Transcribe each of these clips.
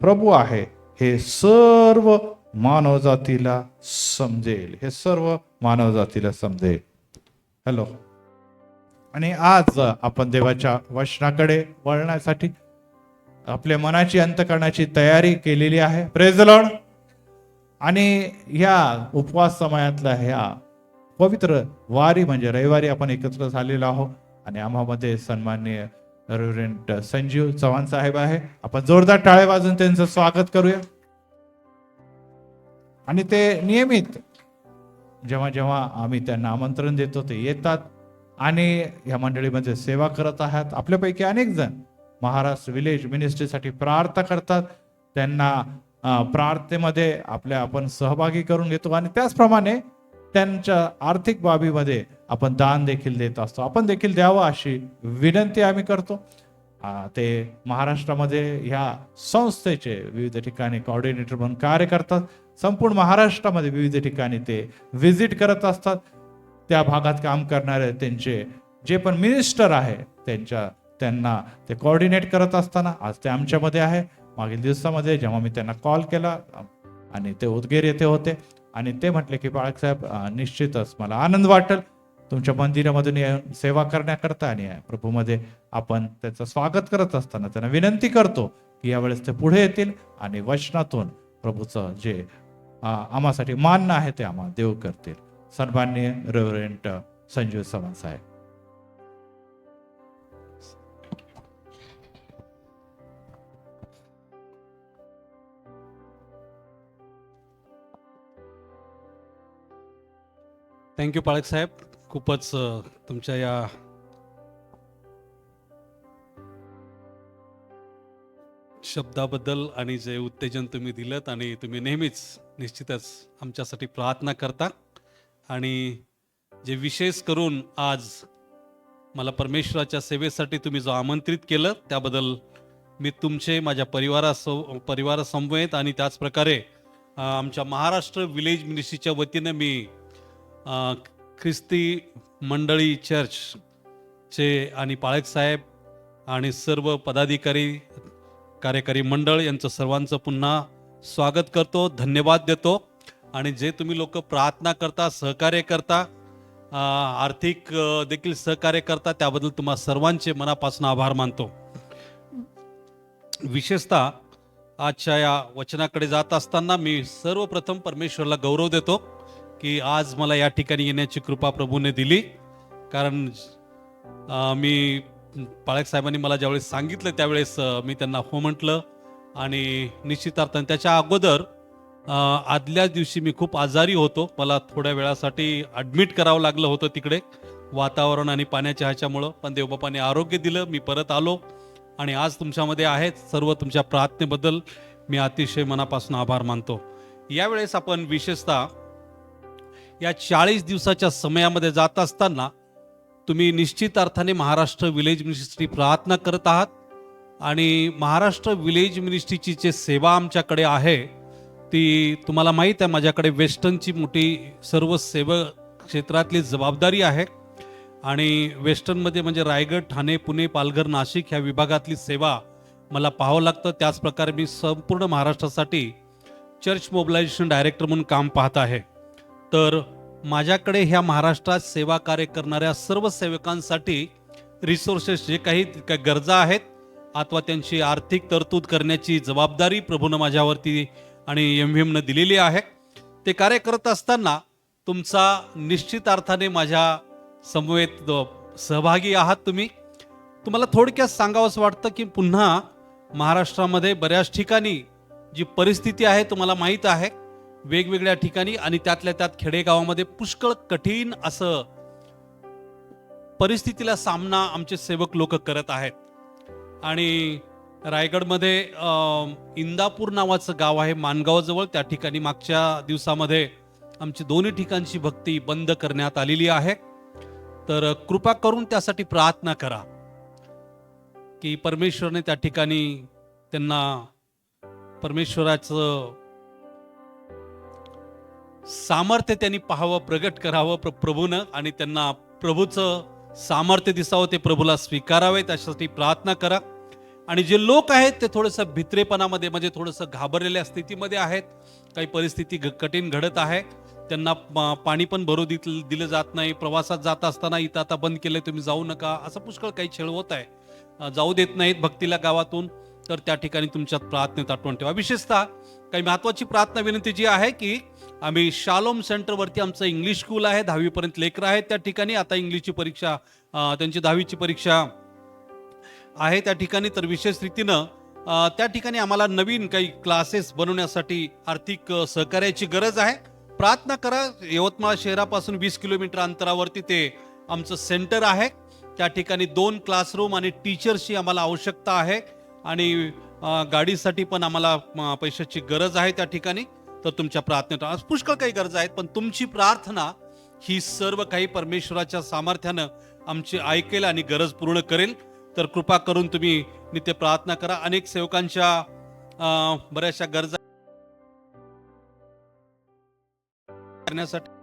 प्रभू आहे हे सर्व मानवजातीला समजेल, हे सर्व मानवजातीला समजेल. हॅलो. आणि आज आपण देवाच्या वचनाकडे वळण्यासाठी आपल्या मनाची अंतःकरणाची तयारी केलेली आहे. Praise the Lord. आणि ह्या उपवास समयातल्या ह्या पवित्र वारी म्हणजे रविवारी आपण एकत्र झालेलो आहोत. आणि आम्हामध्ये सन्माननीय रेव्हरंड संजीव चव्हाण साहेब आहे. आपण जोरदार टाळे वाजून त्यांचं स्वागत करूया. आणि ते नियमित जेव्हा जेव्हा आम्ही त्यांना आमंत्रण देतो ते येतात आणि या मंडळीमध्ये सेवा करत आहात. आपल्यापैकी अनेक जण महाराष्ट्र विलेज मिनिस्ट्रीसाठी प्रार्थना करतात. त्यांना प्रार्थनेमध्ये आपण सहभागी करून घेतो आणि त्याचप्रमाणे त्यांच्या आर्थिक बाबीमध्ये आपण दान देखील देत असतो. आपण देखील द्यावं अशी विनंती आम्ही करतो. ते महाराष्ट्रामध्ये ह्या संस्थेचे विविध ठिकाणी कोऑर्डिनेटर म्हणून कार्य करतात. संपूर्ण महाराष्ट्रामध्ये विविध ठिकाणी ते व्हिजिट करत असतात. त्या भागात काम करणारे त्यांचे जे पण मिनिस्टर आहे त्यांना ते कोऑर्डिनेट करत असताना आज ते आमच्यामध्ये आहे. मागील दिवसामध्ये जेव्हा मी त्यांना कॉल केला आणि ते उदगीर येथे होते आणि ते म्हटले की बाळक साहेब निश्चितच मला आनंद वाटेल तुमच्या मंदिरामधून येऊन सेवा करण्याकरता. आणि प्रभूमध्ये आपण त्याचं स्वागत करत असताना त्यांना विनंती करतो की यावेळेस ते पुढे येतील आणि वचनातून प्रभूचं जे आम्हासाठी मान्य आहे ते आम्हाला देव करतील. सन्माननीय रेव्हरंड संजीव चव्हाण साहेब. थँक्यू पाळक साहेब. खूपच तुमच्या या शब्दाबद्दल आणि जे उत्तेजन तुम्ही दिलं आणि तुम्ही नेहमीच निश्चितच आमच्यासाठी प्रार्थना करता. आणि जे विशेष करून आज मला परमेश्वराच्या सेवेसाठी तुम्ही जो आमंत्रित केलं त्याबद्दल मी तुमचे माझ्या परिवारासमवेत आणि त्याचप्रकारे आमच्या महाराष्ट्र विलेज मिनिस्ट्रीच्या वतीनं मी ख्रिस्ती मंडळी चर्चचे आणि पाळक साहेब आणि सर्व पदाधिकारी कार्यकारी मंडळ यांचं सर्वांचं पुन्हा स्वागत करतो, धन्यवाद देतो. आणि जे तुम्ही लोक प्रार्थना करता, सहकार्य करता, आर्थिक देखील सहकार्य करता त्याबद्दल तुम्हा सर्वांचे मनापासून आभार मानतो. विशेषतः आजच्या या वचनाकडे जात असताना मी सर्वप्रथम परमेश्वराला गौरव देतो की आज मला या ठिकाणी येण्याची कृपा प्रभूने दिली. कारण मी पाळक साहेबांनी मला ज्यावेळेस सांगितलं त्यावेळेस मी त्यांना हो म्हटलं. आणि निश्चितार्थाने त्याच्या अगोदर आदल्या दिवशी मी खूप आजारी होतो. मला थोड्या वेळासाठी ॲडमिट करावं लागलं होतं तिकडे वातावरण आणि पाण्याच्या ह्याच्यामुळं. पण देवबापाने आरोग्य दिलं, मी परत आलो आणि आज तुमच्यामध्ये आहेत. सर्व तुमच्या प्रार्थनेबद्दल मी अतिशय मनापासून आभार मानतो. यावेळेस आपण विशेषतः या 40 दिवसाच्या समयामध्ये जात असताना तुम्ही निश्चित अर्थाने महाराष्ट्र विलेज मिनिस्ट्री प्रार्थना करत आहात. आणि महाराष्ट्र विलेज मिनिस्ट्रीची जे सेवा आमच्याकडे आहे ती तुम्हाला माहीत आहे. माझ्याकडे वेस्टर्नची मोठी सर्व सेवा क्षेत्रातली जबाबदारी आहे. आणि वेस्टर्नमध्ये म्हणजे रायगड, ठाणे, पुणे, पालघर, नाशिक ह्या विभागातली सेवा मला पाहावं लागतं. त्याचप्रकारे मी संपूर्ण महाराष्ट्रासाठी चर्च मोबिलायझेशन डायरेक्टर म्हणून काम पाहत आहे. तर माझ्याकडे ह्या महाराष्ट्रात सेवा कार्य करणाऱ्या सर्व सेवकांसाठी रिसोर्सेस जे काही गरजा आहेत अथवा त्यांची आर्थिक तरतूद करण्याची जबाबदारी प्रभूनं माझ्यावरती आणि MVMनं दिलेली आहे. ते कार्य करत असताना तुमचा निश्चित अर्थाने माझ्या समवेत सहभागी आहात तुम्ही. तुम्हाला थोडक्यात सांगावंसं वाटतं की पुन्हा महाराष्ट्रामध्ये बऱ्याच ठिकाणी जी परिस्थिती आहे तुम्हाला माहीत आहे वेगवेगळ्या ठिकाणी आणि त्यातल्या त्यात खेडेगावामध्ये पुष्कळ कठीण असं परिस्थितीला सामना आमचे सेवक लोक करत आहेत. आणि रायगडमध्ये इंदापूर नावाचं गाव आहे माणगावजवळ, त्या ठिकाणी मागच्या दिवसामध्ये आमची दोन्ही ठिकाणची भक्ती बंद करण्यात आलेली आहे. तर कृपा करून त्यासाठी प्रार्थना करा की परमेश्वरने त्या ठिकाणी त्यांना परमेश्वराचं सामर्थ्य त्यांनी पाहावं, प्रगट करावं प्रभूनं आणि त्यांना प्रभूचं सामर्थ्य दिसावं, ते प्रभूला स्वीकारावे त्यासाठी प्रार्थना करा. आणि जे लोक आहेत ते थोडंसं भित्रेपणामध्ये म्हणजे थोडंसं घाबरलेल्या स्थितीमध्ये आहेत. काही परिस्थिती कठीण घडत आहे. त्यांना पाणी पण भरू दिलं जात नाही. प्रवासात जात असताना इथं आता बंद केलंय, तुम्ही जाऊ नका, असं पुष्कळ काही छळ होत आहे. जाऊ देत नाहीत भक्तीला गावातून. तर त्या ठिकाणी तुमच्यात प्रार्थनेत आठवण ठेवा. विशेषतः काही महत्वाची प्रार्थना विनंती जी आहे की आम्ही शालोम सेंटरवरती आमचं इंग्लिश स्कूल आहे, 10वी पर्यंत लेकरं आहेत त्या ठिकाणी. आता इंग्लिशची परीक्षा, त्यांची 10वीची परीक्षा आहे त्या ठिकाणी. तर विशेष रीतीनं त्या ठिकाणी आम्हाला नवीन काही क्लासेस बनवण्यासाठी आर्थिक सहकार्याची गरज आहे. प्रार्थना करा. यवतमाळ शहरापासून 20 किलोमीटर अंतरावरती ते आमचं सेंटर आहे. त्या ठिकाणी 2 क्लासरूम आणि टीचर्सची आम्हाला आवश्यकता आहे आणि गाडीसाठी पण आम्हाला पैशाची गरज आहे त्या ठिकाणी. तर तुमच्या प्रार्थनेत पुष्कळ काही गरज आहेत, पण तुमची प्रार्थना ही सर्व काही परमेश्वराच्या सामर्थ्यानं आमची ऐकेल आणि गरज पूर्ण करेल. तर कृपा करून तुम्ही नित्य प्रार्थना करा. अनेक सेवकांच्या बऱ्याचशा गरजा करण्यासाठी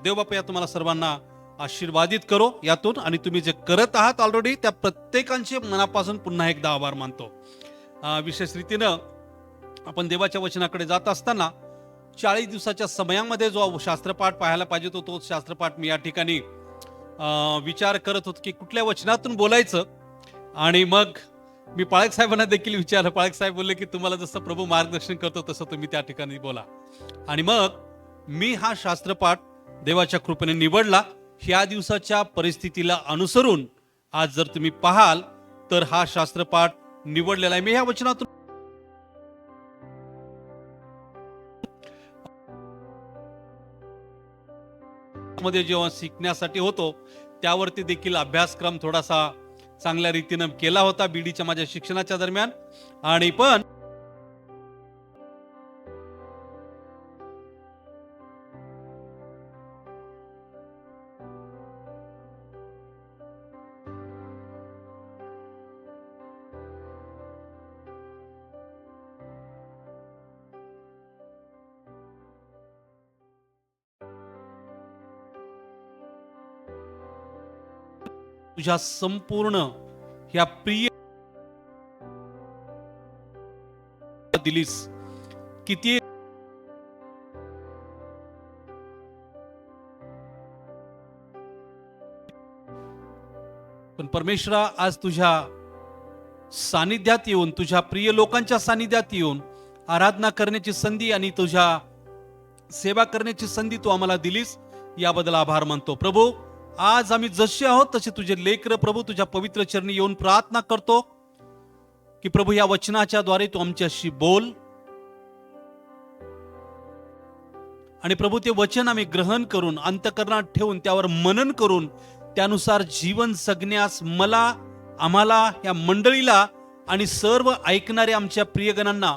देव बापा या तुम्हाला सर्वांना आशीर्वादित करो यातून, आणि तुम्ही जे करत आहात ऑलरेडी त्या प्रत्येकांचे मनापासून पुन्हा एकदा आभार मानतो. विशेष रीतीनं आपण देवाच्या वचनाकडे जात असताना 40 दिवसाच्या समयामध्ये जो शास्त्रपाठ पाहायला पाहिजे तो शास्त्रपाठ मी या ठिकाणी विचार करत होतो की कुठल्या वचनातून बोलायचं. आणि मग मी पाळक साहेबांना देखील विचारलं. पाळक साहेब बोलले की तुम्हाला जसं प्रभू मार्गदर्शन करतो तसं तुम्ही त्या ठिकाणी बोला. आणि मग मी हा शास्त्रपाठ देवाच्या कृपेने निवडला. ह्या दिवसाच्या परिस्थितीला अनुसरून आज जर तुम्ही पाहाल तर हा शास्त्रपाठ निवडलेला आहे. मी ह्या वचनातून मध्ये जेव्हा शिकण्यासाठी होतो त्यावरती देखील अभ्यासक्रम थोडासा चांगल्या रीतीनं केला होता बीडीच्या माझ्या शिक्षणाच्या दरम्यान. आणि पण तुझ्या संपूर्ण ह्या प्रिय दिलीस किती पण परमेश्वरा आज तुझ्या सानिध्यात येऊन, तुझ्या प्रिय लोकांच्या सानिध्यात येऊन आराधना करण्याची संधी आणि तुझ्या सेवा करण्याची संधी तू आम्हाला दिलीस, याबद्दल आभार मानतो. प्रभू आज आम्ही जसे आहोत तसे तुझे लेकरं प्रभू तुझ्या पवित्र चरणी येऊन प्रार्थना करतो की प्रभू या वचनाच्या द्वारे तू आमच्याशी बोल. आणि प्रभू ते वचन आम्ही ग्रहण करून अंतःकरणात ठेवून त्यावर मनन करून त्यानुसार जीवन जगण्यास मला, आम्हाला, या मंडळीला आणि सर्व ऐकणाऱ्या आमच्या प्रियगणांना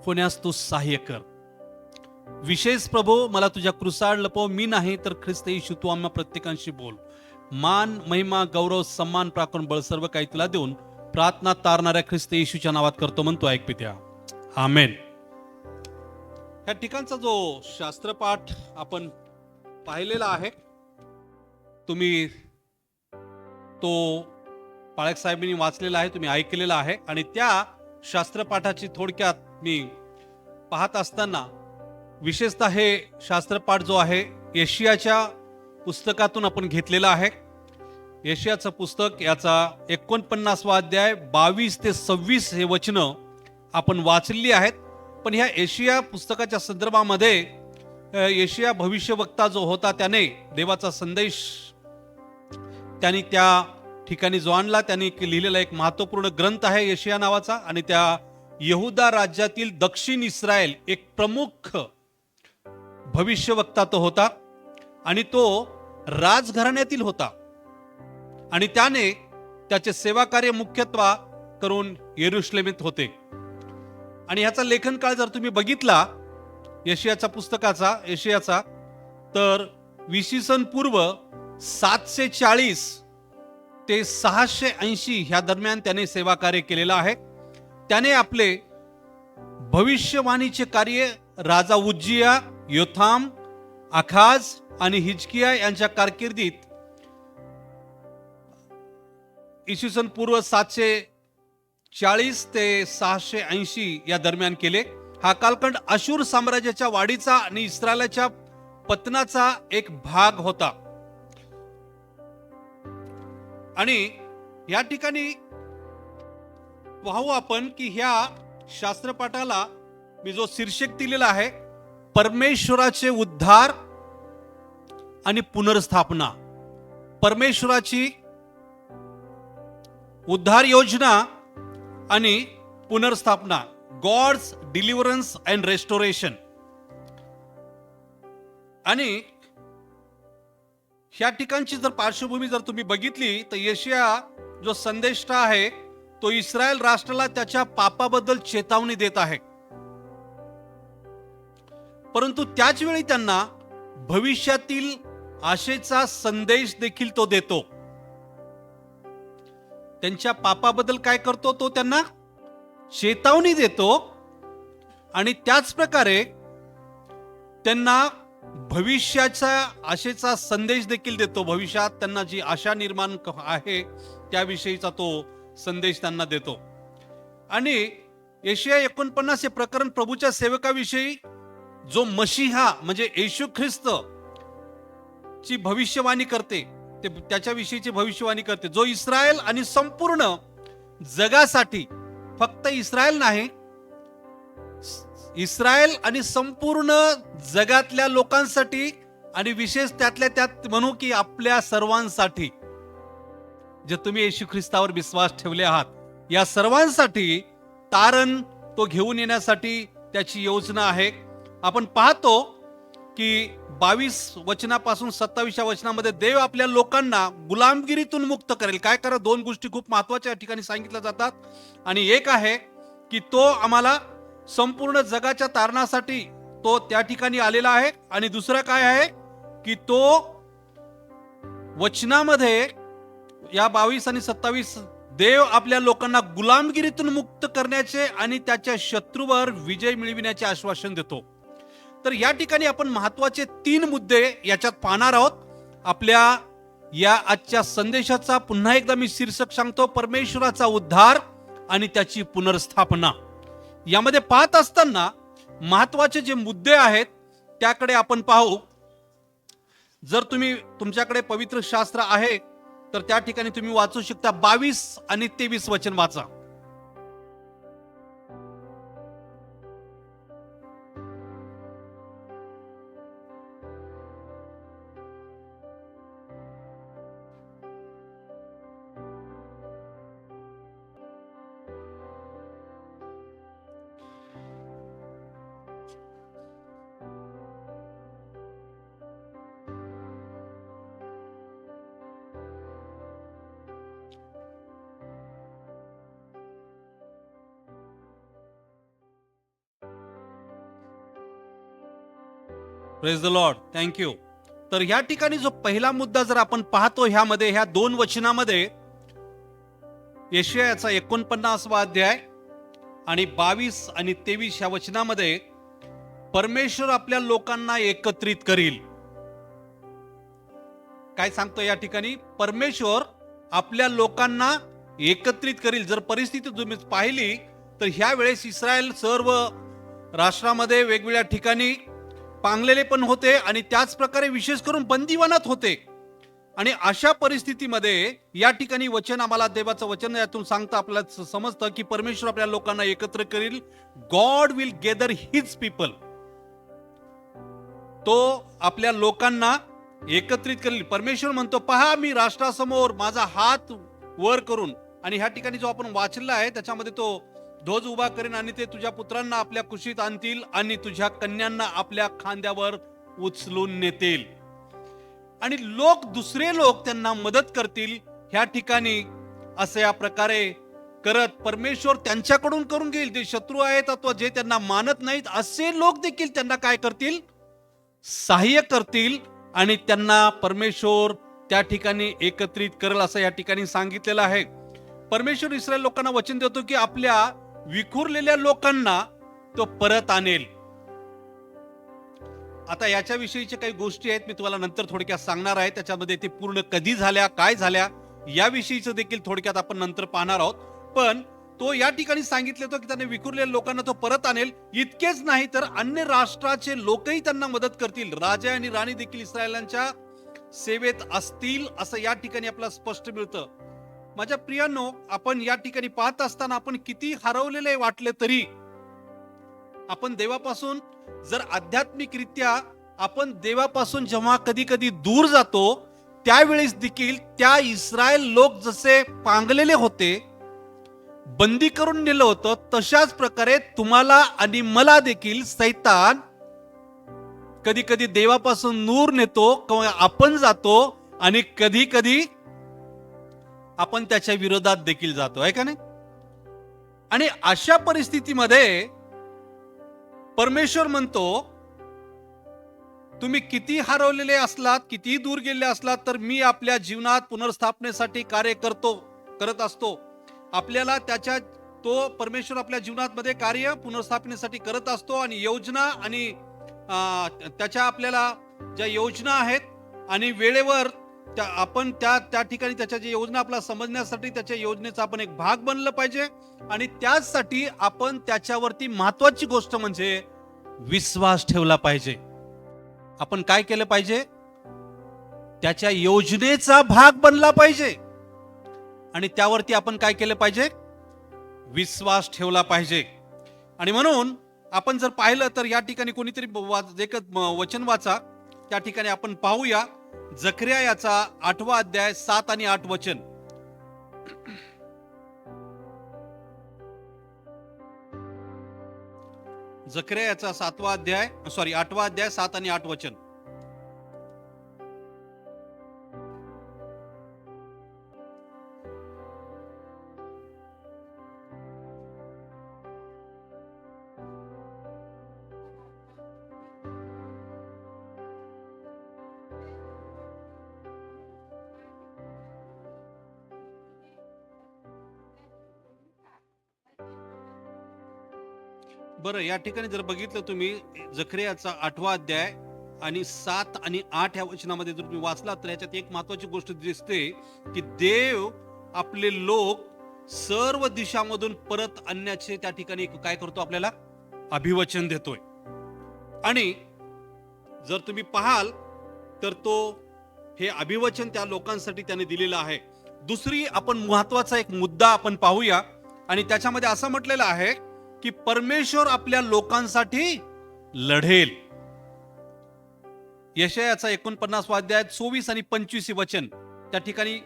होण्यास तू सहाय्य कर. विशेष प्रभू मला तुझ्या कृसाड लपव. मी नाही तर ख्रिस्त येशू तू आम्हा प्रत्येकांशी बोल. मान, महिमा, गौरव, सन्मान, प्राकरण, बळ सर्व काही तुला देऊन प्रार्थना तारणाऱ्या ख्रिस्त येशूच्या नावात करतो म्हणतो. ऐक पित्या, आमेन. ह्या ठिकाणचा जो शास्त्रपाठ आपण पाहिलेला आहे तुम्ही तो पाळक साहेबांनी वाचलेला आहे, तुम्ही ऐकलेला आहे. आणि त्या शास्त्रपाठाची थोडक्यात मी पाहत असताना विशेषतः हे शास्त्रपाठ जो आहे यशियाच्या पुस्तकातून आपण घेतलेला आहे. यशियाचं पुस्तक याचा 49वा अध्याय 22 ते 26 हे वचनं आपण वाचलेली आहेत. पण ह्या यशिया पुस्तकाच्या संदर्भामध्ये यशिया भविष्यवक्ता जो होता त्याने देवाचा संदेश त्यांनी त्या ठिकाणी जो आणला, त्यांनी लिहिलेला एक महत्वपूर्ण ग्रंथ आहे यशिया नावाचा. आणि त्या यहुदा राज्यातील दक्षिण इस्रायल एक प्रमुख भविष्यवक्ता तो होता आणि तो राजघराण्यातील होता. आणि त्याने त्याचे सेवा कार्य मुख्यत्व करून येरुशलेमेत होते. आणि ह्याचा लेखन काळ जर तुम्ही बघितला यशियाचा पुस्तकाचा, यशियाचा, तर इसवी पूर्व 740 ते 680 ह्या दरम्यान त्याने सेवा कार्य केलेलं आहे. त्याने आपले भविष्यवाणीचे कार्य राजा उज्जिया, योथाम, आखाज आणि हिजकिया यांच्या कारकिर्दीत इसवी सन पूर्व 740 ते 680 या दरम्यान केले. हा कालखंड अशूर साम्राज्याच्या वाढीचा आणि इस्रायलाच्या पतनाचा एक भाग होता. आणि या ठिकाणी पाहू आपण की ह्या शास्त्रपाठाला मी जो शीर्षक दिलेला आहे, परमेश्वराचे उद्धार आणि पुनर्स्थापना. परमेश्वराची उद्धार योजना आणि पुनर्स्थापना, गॉड्स डिलिव्हरन्स अँड रेस्टोरेशन. आणि ह्या ठिकाणची जर पार्श्वभूमी जर तुम्ही बघितली तर यशाया जो संदेष्टा आहे तो इस्रायल राष्ट्राला त्याच्या पापाबद्दल चेतावणी देत आहे. परंतु त्याच वेळी त्यांना भविष्यातील आशेचा संदेश देखील तो देतो. त्यांच्या पापाबद्दल काय करतो, तो त्यांना चेतावणी देतो आणि त्याच प्रकारे त्यांना भविष्याच्या आशेचा संदेश देखील देतो. भविष्यात त्यांना जी आशा निर्माण आहे त्याविषयीचा तो संदेश त्यांना देतो. आणि यशाया 49 हे प्रकरण प्रभूच्या सेवकाविषयी जो मशीहा म्हणजे येशू ख्रिस्त ची भविष्यवाणी करते, ते त्याच्याविषयीची भविष्यवाणी करते, जो इस्रायल आणि संपूर्ण जगासाठी, फक्त इस्रायल नाही, इस्रायल आणि संपूर्ण जगातल्या लोकांसाठी आणि विशेष त्यातल्या त्यात म्हणू की आपल्या सर्वांसाठी, जे तुम्ही येशू ख्रिस्तावर विश्वास ठेवले आहात, या सर्वांसाठी तारण तो घेऊन येण्यासाठी त्याची योजना आहे. आपण पाहतो की 22 वचनापासून 27 वचनामध्ये देव आपल्या लोकांना गुलामगिरीतून मुक्त करेल. काय करा, दोन गोष्टी खूप महत्वाच्या या ठिकाणी सांगितल्या जातात. आणि एक आहे की तो आम्हाला संपूर्ण जगाच्या तारणासाठी तो त्या ठिकाणी आलेला आहे. आणि दुसरं काय आहे की तो वचनामध्ये या 22 आणि 27 देव आपल्या लोकांना गुलामगिरीतून मुक्त करण्याचे आणि त्याच्या शत्रूवर विजय मिळविण्याचे आश्वासन देतो. तर या ठिकाणी आपण महत्वाचे 3 मुद्दे याच्यात पाहणार आहोत. आपल्या या आजच्या संदेशाचा पुन्हा एकदा मी शीर्षक सांगतो, परमेश्वराचा उद्धार आणि त्याची पुनर्स्थापना. यामध्ये पाहत असताना महत्वाचे जे मुद्दे आहेत त्याकडे आपण पाहू. जर तुम्ही तुमच्याकडे पवित्र शास्त्र आहे तर त्या ठिकाणी तुम्ही वाचू शकता. 22 आणि 23 वचन वाचा. Praise the Lord, thank you. तर ह्या ठिकाणी जो पहिला मुद्दा जर आपण पाहतो, ह्यामध्ये ह्या 2 वचनामध्ये यशायाचा 49वा अध्याय आणि 22 आणि 23 ह्या वचनामध्ये परमेश्वर आपल्या लोकांना एकत्रित करील. काय सांगतो या ठिकाणी? परमेश्वर आपल्या लोकांना एकत्रित करील. जर परिस्थिती तुम्ही पाहिली तर ह्या वेळेस इस्रायल सर्व राष्ट्रामध्ये वेगवेगळ्या ठिकाणी पांगलेले पण होते आणि त्याच प्रकारे विशेष करून बंदिवानात होते. आणि अशा परिस्थितीमध्ये या ठिकाणी वचन आम्हाला, देवाचं वचन यातून सांगतं, आपल्याला समजतं की परमेश्वर आपल्या लोकांना एकत्र करील. God will gather his people. तो आपल्या लोकांना एकत्रित करेल. परमेश्वर म्हणतो, पहा मी राष्ट्रासमोर माझा हात वर करून, आणि ह्या ठिकाणी जो आपण वाचलेला आहे त्याच्यामध्ये तो ध्वज उभा करेन आणि ते तुझ्या पुत्रांना आपल्या कुशीत आणतील आणि तुझ्या कन्यांना आपल्या खांद्यावर उचलून नेतील. आणि दुसरे लोक त्यांना मदत करतील. ह्या ठिकाणी असे या प्रकारे करत परमेश्वर त्यांच्याकडून करून घेईल. जे शत्रू आहेत अथवा जे त्यांना मानत नाहीत असे लोक देखील त्यांना काय करतील? सहाय्य करतील आणि त्यांना परमेश्वर त्या ठिकाणी एकत्रित करेल असं या ठिकाणी सांगितलेलं आहे. परमेश्वर इस्रायल लोकांना वचन देतो की आपल्या विखुरलेल्या लोकांना तो परत आणेल. आता याच्याविषयीच्या काही गोष्टी आहेत, मी तुम्हाला नंतर थोडक्यात सांगणार आहे. त्याच्यामध्ये ते पूर्ण कधी झाल्या, काय झाल्या याविषयीचं देखील थोडक्यात आपण नंतर पाहणार आहोत. पण तो या ठिकाणी सांगितले होते की त्याने विखुरलेल्या लोकांना तो परत आणेल. इतकेच नाही तर अन्य राष्ट्राचे लोकही त्यांना मदत करतील. राजा आणि राणी देखील इस्रायलांच्या सेवेत असतील असं या ठिकाणी आपल्याला स्पष्ट मिळतं. माझ्या प्रियांनो, आपण या ठिकाणी पाहत असताना आपण किती हरवलेले वाटले तरी आपण देवापासून जर आध्यात्मिकरित्या आपण देवापासून जेव्हा कधी कधी दूर जातो त्यावेळेस देखील त्या इस्रायल लोक जसे पांगलेले होते, बंदी करून नेलं होतं, तशाच प्रकारे तुम्हाला आणि मला देखील सैतान कधी कधी देवापासून दूर नेतो किंवा आपण जातो आणि कधी कधी आपण त्याच्या विरोधात देखील जातो, आहे का नाही? आणि अशा परिस्थितीमध्ये परमेश्वर म्हणतो, तुम्ही किती हरवलेले असलात, किती दूर गेले असलात, तर मी आपल्या जीवनात पुनर्स्थापनेसाठी कार्य करत असतो. आपल्याला तो परमेश्वर आपल्या जीवनात कार्य पुनर्स्थापनेसाठी करत असतो आणि योजना आणि त्याच्या आपल्याला ज्या योजना आहेत आणि वेळेवर आपण त्या ठिकाणी त्याच्या ज्या योजना आपल्याला समजण्यासाठी त्याच्या योजनेचा आपण एक भाग बनलं पाहिजे. आणि त्याचसाठी आपण त्याच्यावरती महत्वाची गोष्ट म्हणजे विश्वास ठेवला पाहिजे. आपण काय केलं पाहिजे? त्याच्या योजनेचा भाग बनला पाहिजे आणि त्यावरती आपण काय केलं पाहिजे? विश्वास ठेवला पाहिजे. आणि म्हणून आपण जर पाहिलं तर या ठिकाणी कोणीतरी वचन वाचा. त्या ठिकाणी आपण पाहूया जकर्या याचा 8वा अध्याय 7 आणि 8 वचन. जकर्या याचा 8वा अध्याय 7 आणि 8 वचन. बरं, या ठिकाणी जर बघितलं तुम्ही जकर्याचा 8वा अध्याय आणि 7 आणि 8 या वचनामध्ये जर तुम्ही वाचला तर याच्यात एक महत्वाची गोष्ट दिसते की देव आपले लोक सर्व दिशांमधून परत आणण्याचे त्या ठिकाणी काय करतो? आपल्याला अभिवचन देतोय. आणि जर तुम्ही पाहाल तर हे अभिवचन त्या लोकांसाठी त्याने दिलेलं आहे. दुसरी आपण महत्वाचा एक मुद्दा आपण पाहूया आणि त्याच्यामध्ये असं म्हटलेलं आहे की परमेश्वर आपल्या लोकांसाठी लढेल. यशायाचा 49वा अध्याय 24 आणि 25 वचन त्या ठिकाणी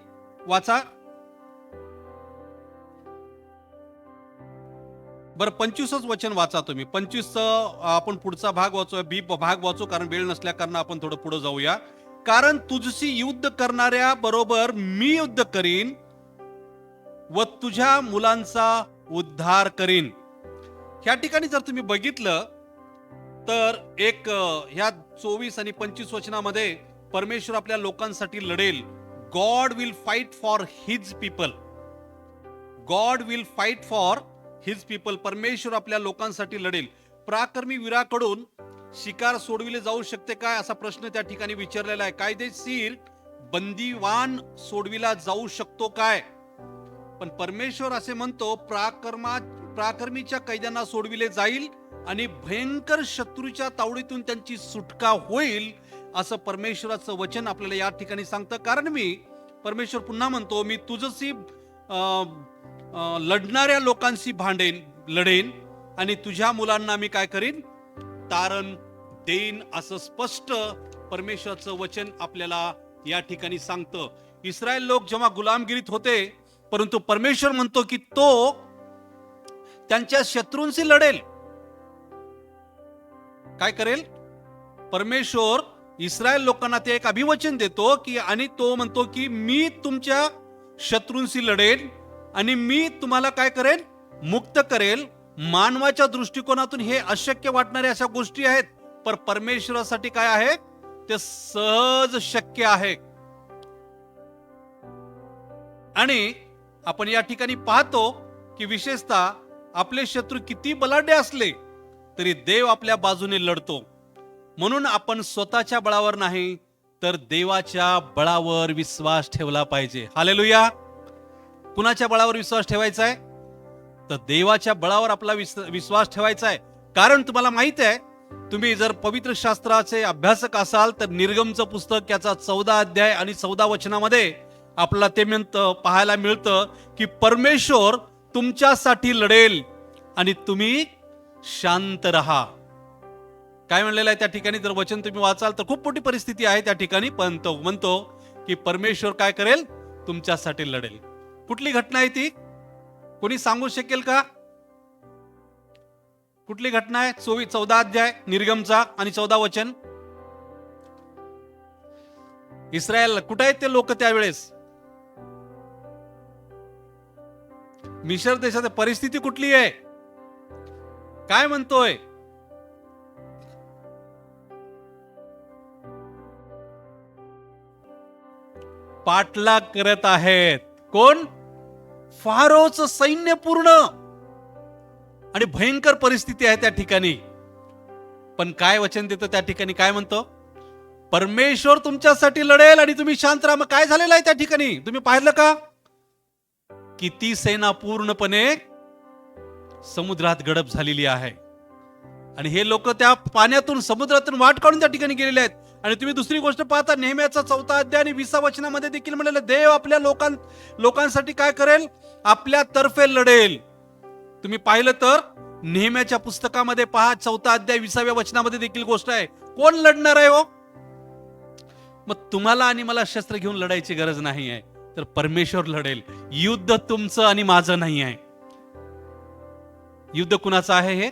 वाचा. बरं, 25च वचन वाचा तुम्ही. 25 आपण पुढचा भाग वाचू कारण वेळ नसल्या कारण आपण थोडं पुढे जाऊया. कारण तुझशी युद्ध करणाऱ्या बरोबर मी युद्ध करीन व तुझ्या मुलांचा उद्धार करीन. ह्या ठिकाणी जर तुम्ही बघितलं तर ह्या 24 आणि 25 वचनामध्ये परमेश्वर आपल्या लोकांसाठी लढेल. God will fight for his people. God will fight for his people. परमेश्वर आपल्या लोकांसाठी लढेल. पराक्रमी वीराकडून शिकार सोडविले जाऊ शकते काय असा प्रश्न त्या ठिकाणी विचारलेला आहे. कायदेशीर बंदीवान सोडविला जाऊ शकतो काय? पण परमेश्वर असे म्हणतो, पराक्रमीच्या कैद्यांना सोडविले जाईल आणि भयंकर शत्रूच्या तावडीतून त्यांची सुटका होईल असं परमेश्वराचं वचन आपल्याला या ठिकाणी सांगतं. कारण परमेश्वर पुन्हा म्हणतो, मी तुझशी लढणाऱ्या लोकांशी लढेन आणि तुझ्या मुलांना मी काय करीन? तारण देईन असं स्पष्ट परमेश्वराचं वचन आपल्याला या ठिकाणी सांगतं. इस्रायल लोक जेव्हा गुलामगिरीत होते, परंतु परमेश्वर म्हणतो की तो त्यांच्या शत्रूंशी लढेल. काय करेल? परमेश्वर इस्रायल लोकांना ते एक अभिवचन देतो की आणि तो म्हणतो की मी तुमच्या शत्रूंशी लढेल आणि मी तुम्हाला काय करेल? मुक्त करेल. मानवाच्या दृष्टिकोनातून हे अशक्य वाटणाऱ्या अशा गोष्टी आहेत, पण परमेश्वरासाठी काय आहे? ते सहज शक्य आहे. आणि आपण या ठिकाणी पाहतो की विशेषतः आपले शत्रू किती बलाढ्य असले तरी देव आपल्या बाजूने लढतो. म्हणून आपण स्वतःच्या बळावर नाही तर देवाच्या बळावर विश्वास ठेवला पाहिजे. हालेलुया. कुणाच्या बळावर विश्वास ठेवायचा आहे? तर देवाच्या बळावर आपला विश्वास ठेवायचा आहे. कारण तुम्हाला माहित आहे, तुम्ही जर पवित्र शास्त्राचे अभ्यासक असाल तर निर्गमचं पुस्तक याचा 14 अध्याय आणि 14 वचनामध्ये आपल्याला ते पाहायला मिळतं की परमेश्वर तुमच्यासाठी लढेल आणि तुम्ही शांत राहा. काय म्हणलेलं आहे त्या ठिकाणी? जर वचन तुम्ही वाचाल तर खूप मोठी परिस्थिती आहे त्या ठिकाणी, पण तो म्हणतो की परमेश्वर काय करेल? तुमच्यासाठी लढेल. कुठली घटना आहे ती? कोणी सांगू शकेल का? कुठली घटना आहे? 14 अध्याय निर्गमचा आणि 14 वचन. इस्रायल कुठे आहेत ते लोक त्यावेळेस? मिशर देशात परिस्थिती कुठली आहे? काय म्हणतोय? पाठलाग करत आहेत. कोण? फारोचं सैन्य पूर्ण, आणि भयंकर परिस्थिती आहे त्या ठिकाणी. पण काय वचन देतो त्या ठिकाणी? काय म्हणतो? परमेश्वर तुमच्यासाठी लढेल आणि तुम्ही शांत राहा. मग काय झालेलं आहे त्या ठिकाणी? तुम्ही पाहिलं का? की ती सेना पूर्णपणे समुद्रात गडप झालेली आहे आणि हे लोक त्या पाण्यातून, समुद्रातून वाट काढून त्या ठिकाणी गेलेले आहेत. आणि तुम्ही दुसरी गोष्ट पाहता, नेहम्याचा 4 अध्याय आणि 20 वचनामध्ये देखील म्हणलेलं, देव आपल्या लोकांसाठी काय करेल? आपल्या तर्फे लढेल. तुम्ही पाहिलं तर नेहम्याच्या पुस्तकामध्ये पहा, 4 अध्याय 20 वचनामध्ये देखील गोष्ट आहे. कोण लढणार आहे हो? मग तुम्हाला आणि मला शस्त्र घेऊन लढायची गरज नाही आहे, तर परमेश्वर लढेल. युद्ध तुमचं आणि माझं नाही आहे. युद्ध कुणाचं आहे? हे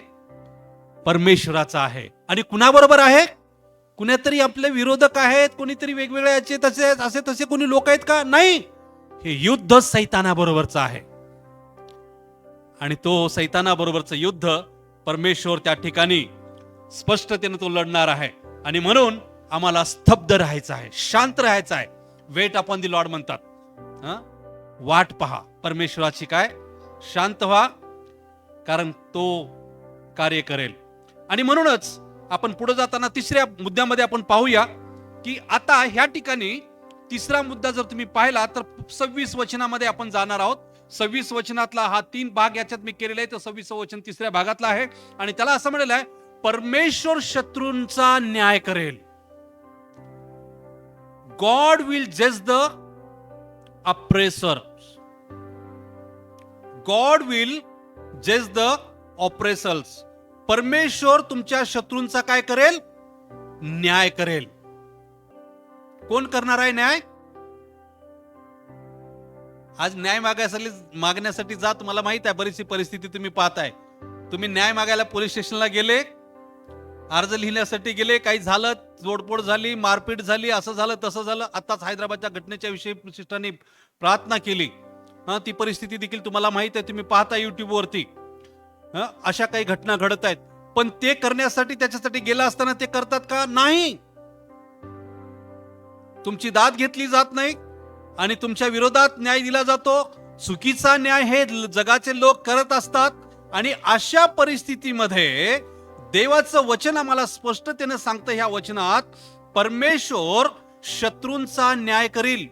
परमेश्वराचं आहे. आणि कुणाबरोबर आहे? कुणीतरी आपले विरोधक आहेत, कोणीतरी वेगवेगळे याचे तसे असे तसे कोणी लोक आहेत का? नाही. हे युद्ध सैतानाबरोबरचं आहे आणि तो सैतानाबरोबरचं युद्ध परमेश्वर त्या ठिकाणी स्पष्टतेने तो लढणार आहे. आणि म्हणून आम्हाला स्तब्ध राहायचं आहे, शांत राहायचं आहे. वेट अपॉन दी लॉर्ड म्हणतात. वाट पहा परमेश्वराची. काय? शांत व्हा, कारण तो कार्य करेल. आणि म्हणूनच आपण पुढे जाताना तिसऱ्या मुद्द्यामध्ये आपण पाहूया की आता ह्या ठिकाणी तिसरा मुद्दा जर तुम्ही पाहिला तर 26 वचनामध्ये आपण जाणार आहोत. 26 वचनातला हा 3 भाग याच्यात मी केलेला आहे. तर 26 वचन तिसऱ्या भागातला आहे आणि त्याला असं म्हणलेलं आहे, परमेश्वर शत्रूंचा न्याय करेल. गॉड विल जज द अप्रेसर. गॉड विल जज द ऑपरेसर्स. परमेश्वर तुमच्या शत्रूंचा काय करेल? न्याय करेल. कोण करणार आहे न्याय? आज न्याय मागण्यासाठी जा. तुम्हाला माहित आहे बरीचशी परिस्थिती तुम्ही पाहताय. तुम्ही न्याय मागायला पोलीस स्टेशनला गेले, अर्ज लिहिण्यासाठी गेले, काही झालं, जोडपोड झाली, मारपीट झाली, असं झालं तसं झालं. आताच हैदराबादच्या घटनेच्या विषयी प्रशिष्टांनी प्रार्थना केली. ती परिस्थिती देखील तुम्हाला माहित आहे, तुम्ही पाहता युट्यूब वरती. अशा काही घटना घडत आहेत. पण ते करण्यासाठी, त्याच्यासाठी गेला असताना ते करतात का? नाही. तुमची दाद घेतली जात नाही आणि तुमच्या विरोधात न्याय दिला जातो. चुकीचा न्याय हे जगाचे लोक करत असतात. आणि अशा परिस्थितीमध्ये देवाचं वचन आम्हाला स्पष्टतेने सांगतं ह्या वचनात, परमेश्वर शत्रूंचा न्याय करील.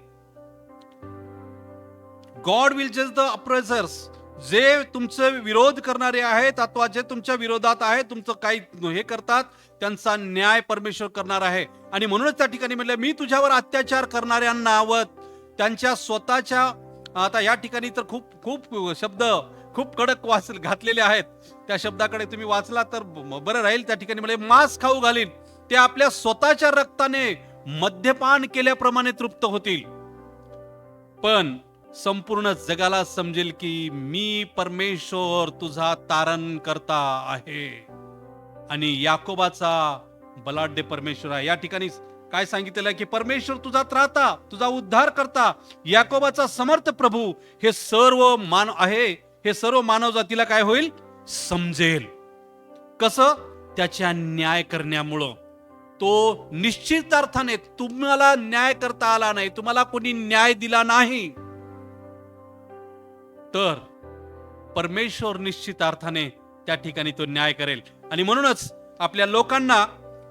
गॉड विल जज द अप्रेसर्स. जे तुमचे विरोध करणारे आहेत अथवा जे तुमच्या विरोधात आहे, तुमचं काही हे करतात, त्यांचा न्याय परमेश्वर करणार आहे. आणि म्हणूनच त्या ठिकाणी म्हणलं, मी तुझ्यावर अत्याचार करणाऱ्यांना व त्यांच्या स्वतःच्या, आता या ठिकाणी तर खूप खूप शब्द खूप कडक घातलेले आहेत. त्या शब्दाकडे तुम्ही वाचला तर बरं राहील. त्या ठिकाणी म्हणजे मांस खाऊ घालीन, ते आपल्या स्वतःच्या रक्ताने मद्यपान केल्याप्रमाणे तृप्त होतील. पण संपूर्ण जगाला समजेल की मी परमेश्वर तुझा तारण करता आहे आणि याकोबाचा बलाढ्य परमेश्वर आहे. या ठिकाणी काय सांगितलेलं आहे की परमेश्वर तुझा त्राता, तुझा उद्धार करता, याकोबाचा समर्थ प्रभू हे सर्व मान आहे. हे सर्व मानव जातीला काय होईल? समजेल. कसं? त्याच्या न्याय करण्यामुळं. तो निश्चित अर्थाने तुम्हाला न्याय करता आला नाही, तुम्हाला कोणी न्याय दिला नाही, तर परमेश्वर निश्चित अर्थाने त्या ठिकाणी तो न्याय करेल. आणि म्हणूनच आपल्या लोकांना,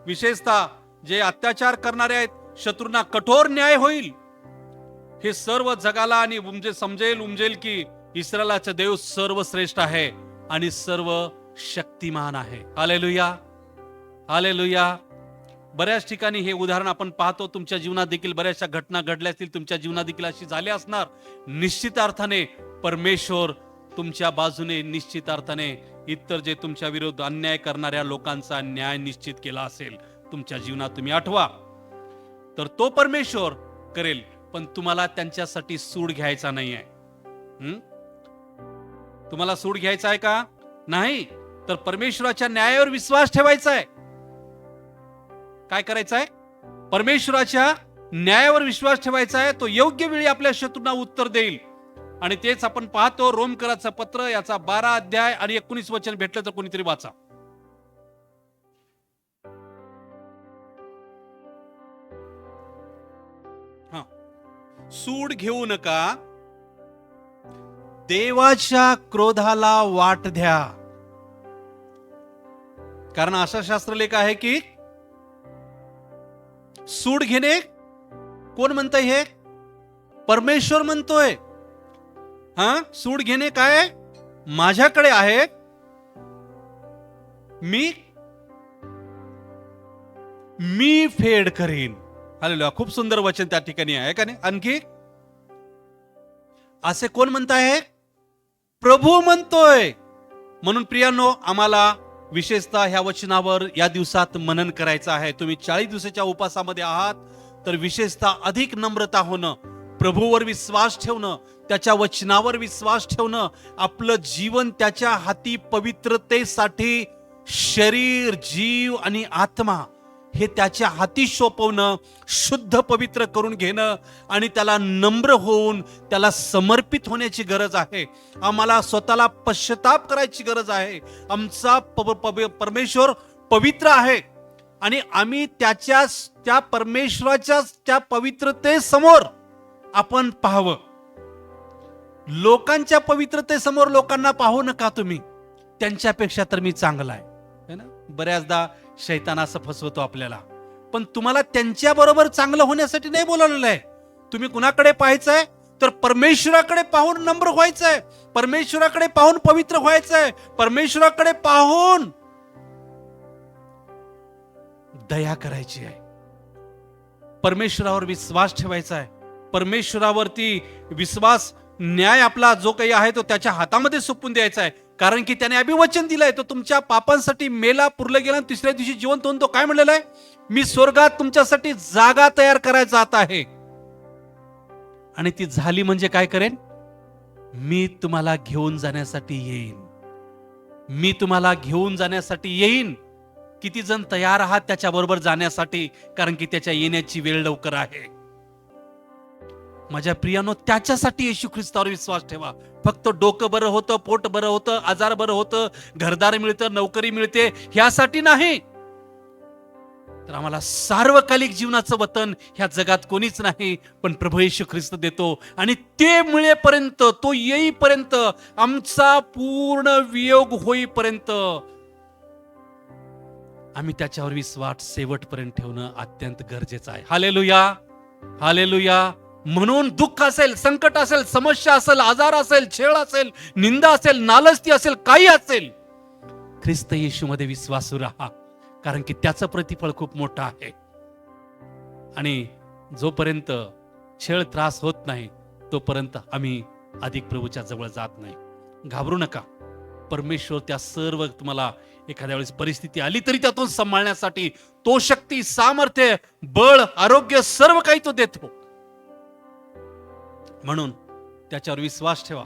विशेषतः जे अत्याचार करणारे आहेत, शत्रूंना कठोर न्याय होईल. हे सर्व जगाला आणि उमजेल की इस्रायलाचा देव सर्वश्रेष्ठ आहे आणि सर्व शक्तिमान आहे. Hallelujah, hallelujah. बऱ्याच ठिकाणी हे उदाहरण आपण पाहतो. तुमच्या जीवनात देखील बऱ्याचशा घटना घडल्या असतील, तुमच्या जीवनात देखील अशी झाली असणार. निश्चित अर्थाने परमेश्वर तुमच्या बाजूने, निश्चित अर्थाने इतर जे तुमच्या विरुद्ध अन्याय करणाऱ्या लोकांचा न्याय निश्चित केला असेल तुमच्या जीवनात. तुम्ही आठवा, तर तो परमेश्वर करेल, पण तुम्हाला त्यांच्यासाठी सूड घ्यायचा नाही आहे. तुम्हाला सूड घ्यायचा आहे का? नाही. तर परमेश्वराच्या न्यायावर विश्वास ठेवायचा आहे. काय करायचं आहे? परमेश्वराच्या न्यायावर विश्वास ठेवायचा आहे. तो योग्य वेळी आपल्या शत्रूंना उत्तर देईल. आणि तेच आपण पाहतो. रोमकराचं पत्र याचा 12 अध्याय आणि 19 वचन भेटलं तर कोणीतरी वाचा. सूड घेऊ नका, देवाच्या क्रोधाला वाट द्या. कारण असा शास्त्रलेख आहे की सूड घेणे कोण म्हणतंय? हे परमेश्वर म्हणतोय. सूड घेणे काय माझ्याकडे आहे, मी फेड करीन. हालेलुया. खूप सुंदर वचन त्या ठिकाणी आहे का नाही? आणखी असे कोण म्हणताय? प्रभू म्हणतोय. म्हणून प्रियांनो, आम्हाला विशेषतः ह्या वचनावर या दिवसात मनन करायचं आहे. तुम्ही 40 दिवसाच्या उपासामध्ये आहात, तर विशेषतः अधिक नम्रता होणं, प्रभूवर विश्वास ठेवणं, त्याच्या वचनावर विश्वास ठेवणं, आपलं जीवन त्याच्या हाती पवित्रतेसाठी शरीर, जीव आणि आत्मा हे त्याच्या हाती सोपवणं, शुद्ध पवित्र करून घेणं आणि त्याला नम्र होऊन त्याला समर्पित होण्याची गरज आहे. आम्हाला स्वतःला पश्चाताप करायची गरज आहे. आमचा परमेश्वर पवित्र आहे आणि आम्ही त्या परमेश्वराच्या त्या पवित्रतेसमोर आपण पाहावं. लोकांच्या पवित्रतेसमोर लोकांना पाहू नका तुम्ही, त्यांच्यापेक्षा तर मी चांगला आहे ना. बऱ्याचदा शैतान असं फसवतो आपल्याला. पण तुम्हाला त्यांच्या बरोबर चांगलं होण्यासाठी नाही बोलावलेलं आहे. तुम्ही कुणाकडे पाहायचंय? तर परमेश्वराकडे पाहून नम्र व्हायचंय, परमेश्वराकडे पाहून पवित्र व्हायचंय, परमेश्वराकडे पाहून दया करायची आहे, परमेश्वरावर विश्वास ठेवायचा आहे. परमेश्वरावरती विश्वास, न्याय आपला जो काही आहे तो त्याच्या हातामध्ये सोपवून द्यायचा आहे. कारण की त्याने अभिवचन दिलंय, तो तुमच्या पापांसाठी मेला, पुरला गेला, तिसऱ्या दिवशी जिवंत होऊन तो काय म्हणलेला आहे? मी स्वर्गात तुमच्यासाठी जागा तयार करायला जात आहे. आणि ती झाली म्हणजे काय करेन? मी तुम्हाला घेऊन जाण्यासाठी येईन. मी तुम्हाला घेऊन जाण्यासाठी येईन. किती जण तयार आहात त्याच्याबरोबर जाण्यासाठी? कारण की त्याच्या येण्याची वेळ लवकर आहे. माझ्या प्रियानो, त्याच्यासाठी येशू ख्रिस्तावर विश्वास ठेवा. फक्त डोकं बरं होतं, पोट बरं होतं, आजार बरं होतं, घरदार मिळतं, नोकरी मिळते, ह्यासाठी नाही. तर आम्हाला सार्वकालिक जीवनाचं वतन ह्या जगात कोणीच नाही, पण प्रभू येशू ख्रिस्त देतो. आणि ते मिळेपर्यंत, तो येईपर्यंत, आमचा पूर्ण वियोग होईपर्यंत आम्ही त्याच्यावर विश्वास शेवटपर्यंत ठेवणं अत्यंत गरजेचं आहे. Hallelujah, hallelujah. म्हणून दुःख असेल, संकट असेल, समस्या असेल, आजार असेल, छेड असेल, निंदा असेल, नालस्ती असेल, काही असेल, ख्रिस्त येशूमध्ये विश्वासू राहा. कारण की त्याचं प्रतिफळ खूप मोठं आहे. आणि जोपर्यंत छेड त्रास होत नाही तोपर्यंत आम्ही अधिक प्रभूच्या जवळ जात नाही. घाबरू नका. परमेश्वर त्या सर्व, तुम्हाला एखाद्या वेळेस परिस्थिती आली तरी त्यातून सांभाळण्यासाठी तो शक्ती, सामर्थ्य, बळ, आरोग्य सर्व काही तो देतो. म्हणून त्याच्यावर विश्वास ठेवा.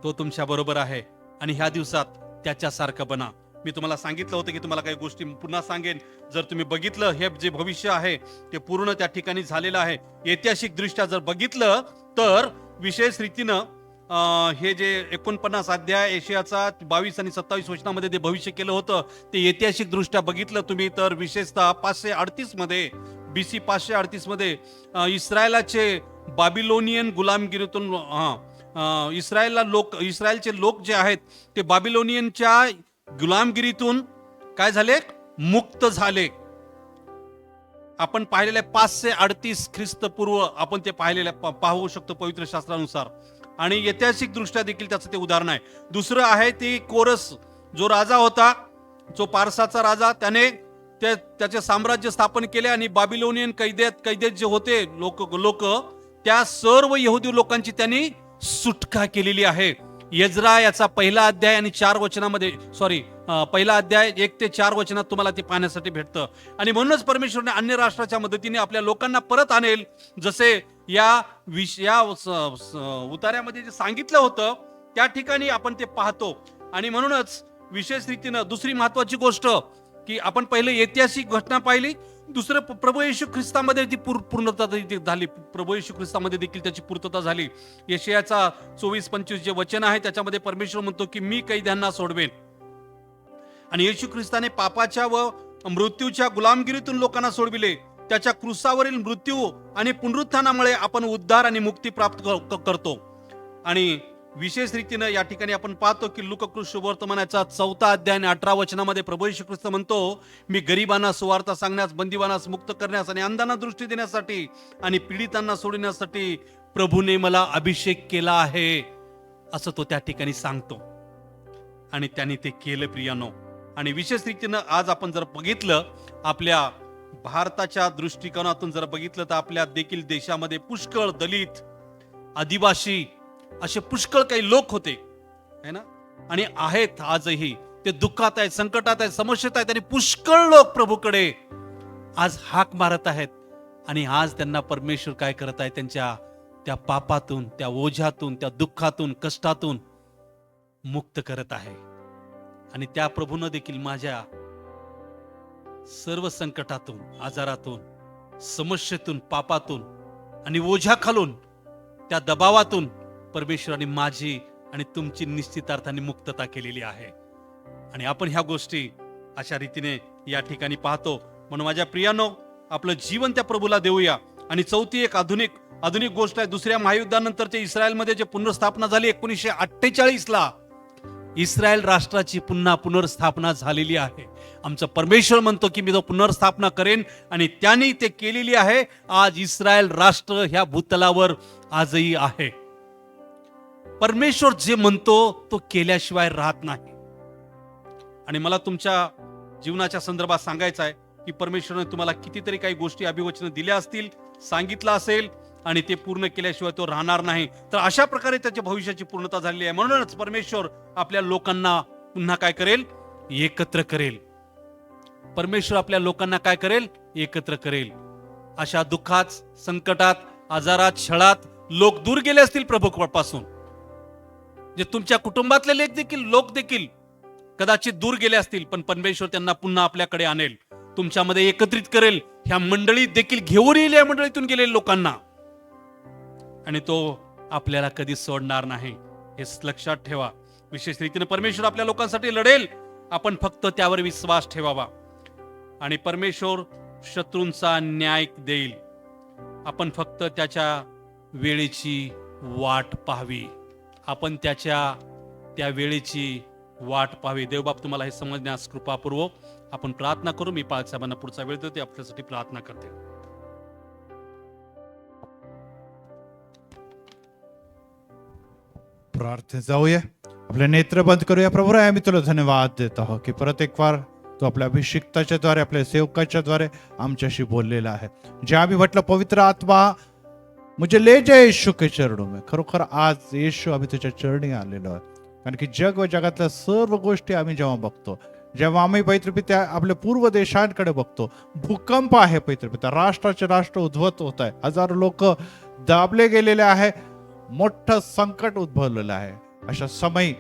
तो तुमच्या बरोबर आहे आणि ह्या दिवसात त्याच्यासारखं बना. मी तुम्हाला सांगितलं होतं की तुम्हाला काही गोष्टी पुन्हा सांगेन. जर तुम्ही बघितलं, हे जे भविष्य आहे ते पूर्ण त्या ठिकाणी झालेलं आहे. ऐतिहासिक दृष्ट्या जर बघितलं तर विशेष रीतीनं हे जे 49 अध्याय एशियाचा 22 आणि 27 वचनामध्ये जे भविष्य केलं होतं ते ऐतिहासिक दृष्ट्या बघितलं तुम्ही तर विशेषतः 538 मध्ये, BC 538 मध्ये इस्रायलाचे बाबिलोनियन गुलामगिरीतून इस्रायलचे लोक जे आहेत ते बाबिलोनियनच्या गुलामगिरीतून काय झाले? मुक्त झाले. आपण पाहिलेल्या 538 ख्रिस्तपूर्व आपण ते पाहिलेल्या पाहू शकतो पवित्र शास्त्रानुसार, आणि ऐतिहासिक दृष्ट्या देखील त्याचं ते उदाहरण आहे. दुसरं आहे ते कोरस, जो राजा होता, जो पारसाचा राजा, त्याने त्याचे साम्राज्य स्थापन केले आणि बाबिलोनियन कैदेत जे होते लोक त्या सर्व यहुदी लोकांची त्यांनी सुटका केलेली आहे. यजरा याचा पहिला अध्याय आणि 4 वचनामध्ये पहिला अध्याय 1 ते 4 वचनात तुम्हाला ते पाहण्यासाठी भेटतं. आणि म्हणूनच परमेश्वरने अन्य राष्ट्राच्या मदतीने आपल्या लोकांना परत आणेल, जसे या उतार्यामध्ये जे सांगितलं होतं त्या ठिकाणी आपण ते पाहतो. आणि म्हणूनच विशेष रीतीनं दुसरी महत्वाची गोष्ट की आपण पहिले ऐतिहासिक घटना पाहिली, दुसरं प्रभू येशू ख्रिस्तामध्ये ती पूर्णता झाली. प्रभू येशू ख्रिस्तामध्ये देखील त्याची पूर्तता झाली. यशायाचा 24-25 जे वचन आहे त्याच्यामध्ये परमेश्वर म्हणतो की मी कैद्यांना सोडवेन. आणि येशू ख्रिस्ताने पापाच्या व मृत्यूच्या गुलामगिरीतून लोकांना सोडविले. त्याच्या क्रूसावरील मृत्यू आणि पुनरुत्थानामुळे आपण उद्धार आणि मुक्ती प्राप्त करतो. आणि विशेष रीतीनं या ठिकाणी आपण पाहतो की लूका शुभवर्तमानाचा 4 अध्याय आणि 18 वचनामध्ये प्रभू येशू ख्रिस्त म्हणतो, मी गरिबांना सुवार्ता सांगण्यास, बंदिवानास मुक्त करण्यास आणि अंधांना दृष्टी देण्यासाठी आणि पीडितांना सोडण्यासाठी प्रभूने मला अभिषेक केला आहे, असं तो त्या ठिकाणी सांगतो. आणि त्यांनी ते केलं प्रियानो. आणि विशेष रीतीनं आज आपण जर बघितलं, आपल्या भारताच्या दृष्टिकोनातून जर बघितलं तर आपल्या देखील देशामध्ये पुष्कळ दलित, आदिवासी असे पुष्कळ काही लोक होते, है ना, आणि आहेत आजही. ते दुःखात आहेत, संकटात आहेत, समस्येत आहेत, आणि पुष्कळ लोक प्रभूकडे आज हाक मारत आहेत. आणि आज त्यांना परमेश्वर काय करत आहे, त्यांच्या त्या पापातून, त्या ओझ्यातून, त्या दुःखातून, कष्टातून मुक्त करत आहे. आणि त्या प्रभूनं देखील माझ्या सर्व संकटातून, आजारातून, समस्येतून, पापातून आणि ओझ्याखालून, त्या दबावातून परमेश्वराने माझी आणि तुमची निश्चितार्थाने मुक्तता केलेली आहे. आणि आपण ह्या गोष्टी अशा रीतीने या ठिकाणी पाहतो. म्हणून माझ्या प्रियानो, आपलं जीवन त्या प्रभूला देऊया. आणि चौथी एक आधुनिक गोष्ट आहे, दुसऱ्या महायुद्धानंतरच्या इस्रायलमध्ये जे पुनर्स्थापना झाली 1948 ला, इस्रायल राष्ट्राची पुन्हा पुनर्स्थापना झालेली आहे. आमचं परमेश्वर म्हणतो की मी तो पुनर्स्थापना करेन, आणि त्यांनी ते केलेली आहे. आज इस्रायल राष्ट्र ह्या भूतलावर आजही आहे. परमेश्वर जे म्हणतो तो केल्याशिवाय राहत नाही. आणि मला तुमच्या जीवनाच्या संदर्भात सांगायचं आहे की परमेश्वराने तुम्हाला कितीतरी काही गोष्टी अभिवचन दिल्या असतील, सांगितलं असेल, आणि ते पूर्ण केल्याशिवाय तो राहणार नाही. तर अशा प्रकारे त्याच्या भविष्याची पूर्णता झालेली आहे. म्हणूनच परमेश्वर आपल्या लोकांना पुन्हा काय करेल, एकत्र करेल. परमेश्वर आपल्या लोकांना काय करेल, एकत्र करेल. अशा दुःखात, संकटात, आजारात, छळात लोक दूर गेले असतील प्रभूपासून, जे तुमच्या कुटुंबातले लोक देखील कदाचित दूर गेले असतील, पण परमेश्वर त्यांना पुन्हा आपल्याकडे आणेल, तुमच्यामध्ये एकत्रित करेल. ह्या मंडळीत देखील घेऊन येईल, या मंडळीतून गेलेल्या लोकांना, आणि तो आपल्याला कधी सोडणार नाही. हे लक्षात ठेवा. विशेष रीतीने परमेश्वर आपल्या लोकांसाठी लढेल, आपण फक्त त्यावर विश्वास ठेवावा. आणि परमेश्वर शत्रूंचा न्याय देईल. आपण फक्त त्याच्या वेळेची वाट पाहावी. आपण त्या वेळेची वाट पाहावी. देवबाप तुम्हाला हे समजण्यास कृपा पुरवो. आपण प्रार्थना करू. मी पालक साहेबांना पुढचा वेळ देतो, आपल्यासाठी प्रार्थना करते. प्रार्थना जाऊया, आपले नेत्र बंद करूया. प्रभू आम्ही तुला धन्यवाद देत आहोत की परत एक बार तो आपल्या अभिषिक्ताच्या द्वारे, आपल्या सेवकाच्या द्वारे आमच्याशी बोललेला आहे. जे आम्ही म्हटलं पवित्र आत्मा मुझे ले जाए यीशु के चरणों में, खरोखर आज येशू आम्ही तुझ्या चरणी आलेलो आहे. कारण की जग व जगातल्या सर्व गोष्टी आम्ही जेव्हा बघतो, जेव्हा आम्ही पैतृपित्या आपल्या पूर्व देशांकडे बघतो, भूकंप आहे पैतृपित्या, राष्ट्राचे राष्ट्र उद्ध्वस्त होत आहे, हजारो लोक दाबले गेलेले आहे, मोठं संकट उद्भवलेलं आहे. अशा समयी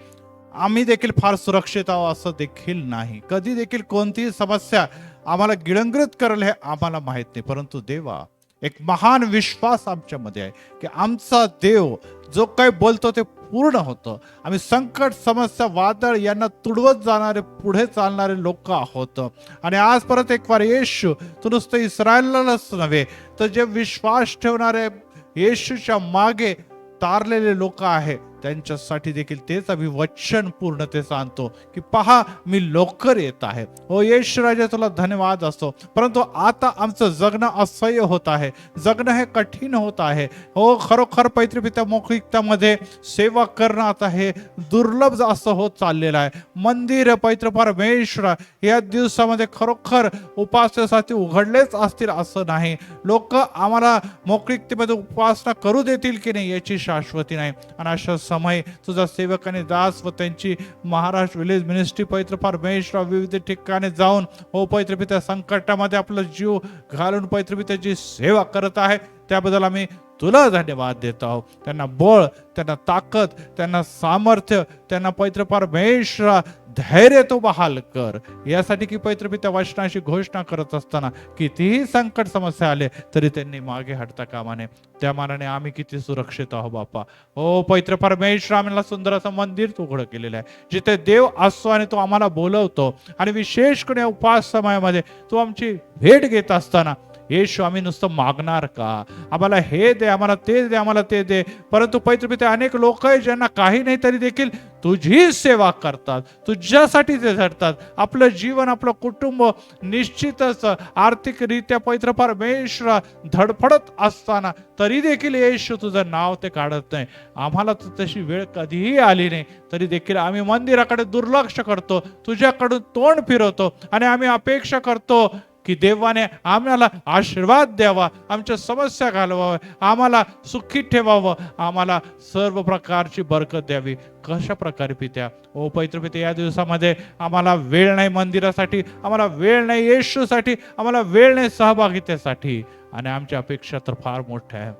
आम्ही देखील फार सुरक्षित आहोत असं देखील नाही. कधी देखील कोणतीही समस्या आम्हाला गिळंकृत करेल हे आम्हाला माहित नाही. परंतु देवा, एक महान विश्वास आमच्यामध्ये आहे की आमचा देव जो काही बोलतो ते पूर्ण होतं. आम्ही संकट, समस्या, वादळ यांना तुडवत जाणारे, पुढे चालणारे लोक आहोत. आणि आज परत एक वार येशू, तू नुसतं इस्रायललाच नव्हे तर जे विश्वास ठेवणारे, येशूच्या मागे तारलेले लोक आहे त्यांच्यासाठी देखील तेच आम्ही वचन पूर्णतेचं आणतो की पहा मी लवकर येत आहे. हो येशू राजा तुला धन्यवाद असतो. परंतु आता आमचं जगणं असह्य होत आहे, जगणं हे कठीण होत आहे. हो खरोखर पवित्र पित्या मोकळीकतामध्ये सेवा करणं आता हे दुर्लभ असं होत चाललेलं आहे. मंदिर पवित्र परमेश्वर या दिवसामध्ये खरोखर उपासनेसाठी उघडलेच असतील असं नाही. लोक आम्हाला मोकळीकतेमध्ये उपासना करू देतील की नाही याची शाश्वती नाही. आणि अशा समय तुझा सेवक आणि दास व त्यांची महाराष्ट्र विलेज मिनिस्ट्री पवित्र परमेश्वर विविध ठिकाणी जाऊन हो पवित्र पित्या संकटामध्ये आपला जीव घालून पवित्र पित्याची सेवा करत आहे, त्याबद्दल आम्ही तुला धन्यवाद देत आहोत. त्यांना बळ, त्यांना ताकद, त्यांना सामर्थ्य, त्यांना पवित्र परमेश्वर धैर्य तो बहाल कर, यासाठी की पवित्र पित्या वचनाची घोषणा करत असताना कितीही संकट समस्या आले तरी त्यांनी मागे हटता कामा नये. त्या मानाने आम्ही किती सुरक्षित आहोत बापा. हो पवित्र परमेश्वर आम्हाला सुंदर असं मंदिर तू उघडं केलेलं आहे जिथे देव असतो आणि तो आम्हाला बोलवतो. आणि विशेष करून उपास समयामध्ये तू आमची भेट घेत असताना येशू आम्ही नुसतं मागणार का, आम्हाला हे दे, आम्हाला ते दे, आम्हाला ते दे. परंतु पवित्र पित्या अनेक लोक आहेत ज्यांना काही नाही तरी देखील तुझी सेवा करतात, तुझ्यासाठी ते झटतात. आपलं जीवन, आपलं कुटुंब निश्चितच आर्थिकरित्या पवित्र परमेश्वर धडपडत असताना तरी देखील येशू तुझं नाव ते काढत नाही. आम्हाला तशी वेळ कधीही आली नाही तरी देखील आम्ही मंदिराकडे दुर्लक्ष करतो, तुझ्याकडून तोंड फिरवतो आणि आम्ही अपेक्षा करतो की देवाने आम्हाला आशीर्वाद द्यावा, आमच्या समस्या घालवाव्या, आम्हाला सुखी ठेवावं, आम्हाला सर्व प्रकारची बरकत द्यावी. कशा प्रकारे पित्या ओ पवित्र पित्या या दिवसामध्ये आम्हाला वेळ नाही मंदिरासाठी, आम्हाला वेळ नाही येशूसाठी, आम्हाला वेळ नाही सहभागितेसाठी, आणि आमच्या अपेक्षा तर फार मोठ्या आहे.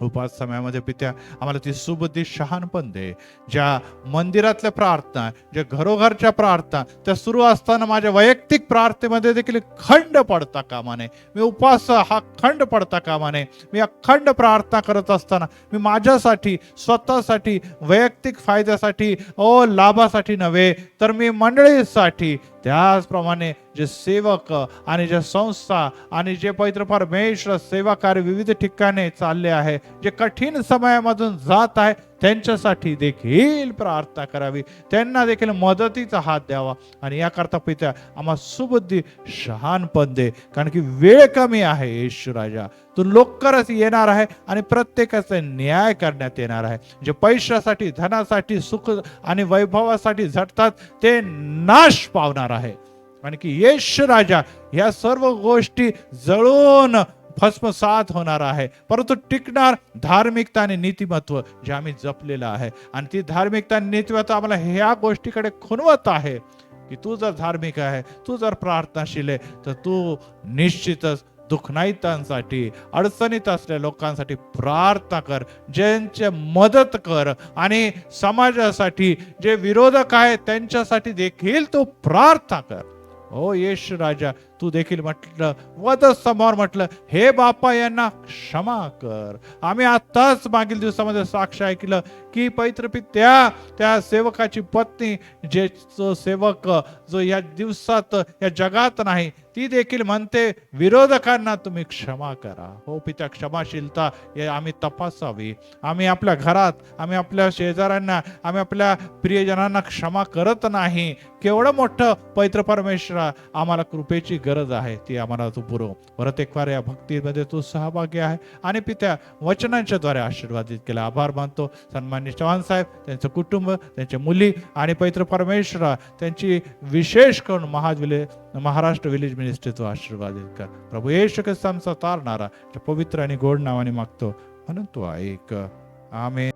उपास समयामध्ये पित्या आम्हाला ती सुबुद्धी शहाणपण दे. ज्या मंदिरातल्या प्रार्थना, ज्या घरोघरच्या प्रार्थना त्या सुरू असताना माझ्या वैयक्तिक प्रार्थनेमध्ये देखील खंड पडता कामा नये. मी उपास हा खंड पडता कामा नये. मी अखंड प्रार्थना करत असताना मी माझ्यासाठी, स्वतःसाठी, वैयक्तिक फायद्यासाठी ओ लाभासाठी नव्हे तर मी मंडळीसाठी, त्याचप्रमाणे जे सेवक आणि जे संस्था आणि जे पवित्र परमेश्वर सेवा कार्य विविध ठिकाणी चालले आहे, जे कठीण समयामधून जात आहे त्यांच्यासाठी देखील प्रार्थना करावी, त्यांना देखील मदतीचा हात द्यावा. आणि याकरता पित्या आम्हा सुबुद्धी शहाणपण दे, कारण की वेळ कमी आहे. येशू राजा तू लवकरच येणार आहे आणि प्रत्येकाचा न्याय करण्यात येणार आहे. जे पैशासाठी, धनासाठी, सुख आणि वैभवासाठी झटतात ते नाश पावणार आहे. आणि की येशू राजा या सर्व गोष्टी जळून भस्मसात होणार आहे, परंतु टिकणार धार्मिकता आणि नीतिमत्व जे आम्ही जपलेलं आहे. आणि ती धार्मिकता आणि नीतिमत्व आम्हाला ह्या गोष्टीकडे खुणवत आहे की तू जर धार्मिक आहे, तू जर प्रार्थनाशील आहे, तर तू निश्चितच दुःखनाईतांसाठी, अडचणीत असलेल्या लोकांसाठी प्रार्थना कर, ज्यांची मदत कर, आणि समाजासाठी जे विरोधक आहेत त्यांच्यासाठी देखील तू प्रार्थना कर. हो येशू राजा तू देखील म्हटलं, वध समोर म्हटलं, हे बापा यांना क्षमा कर. आम्ही आताच मागील दिवसामध्ये साक्ष ऐकलं की पवित्र पित्या त्या सेवकाची पत्नी, जे जो सेवक जो या दिवसात या जगात नाही, ती देखील म्हणते विरोधकांना तुम्ही क्षमा करा. हो पित्या क्षमाशीलता आम्ही तपासावी. आम्ही आपल्या घरात, आम्ही आपल्या शेजाऱ्यांना, आम्ही आपल्या प्रियजनांना क्षमा करत नाही. केवढं मोठं पवित्र परमेश्वर आम्हाला कृपेची गरज आहे, ती आम्हाला तू पुरव. परत एक वार या भक्तीमध्ये तू सहभागी आहे आणि पित्या वचनांच्या द्वारे आशीर्वादित केला. आभार मानतो. सन्माननीय चव्हाण साहेब, त्यांचं कुटुंब, त्यांच्या मुली आणि पवित्र परमेश्वर त्यांची विशेष करून महाराष्ट्र विलेज मिनिस्ट्रीचा आशीर्वादित कर. प्रभू येशू ख्रिस्त आमचा तारणारा पवित्र आणि गोड नावाने मागतो, म्हणून तू ऐक. आमेन.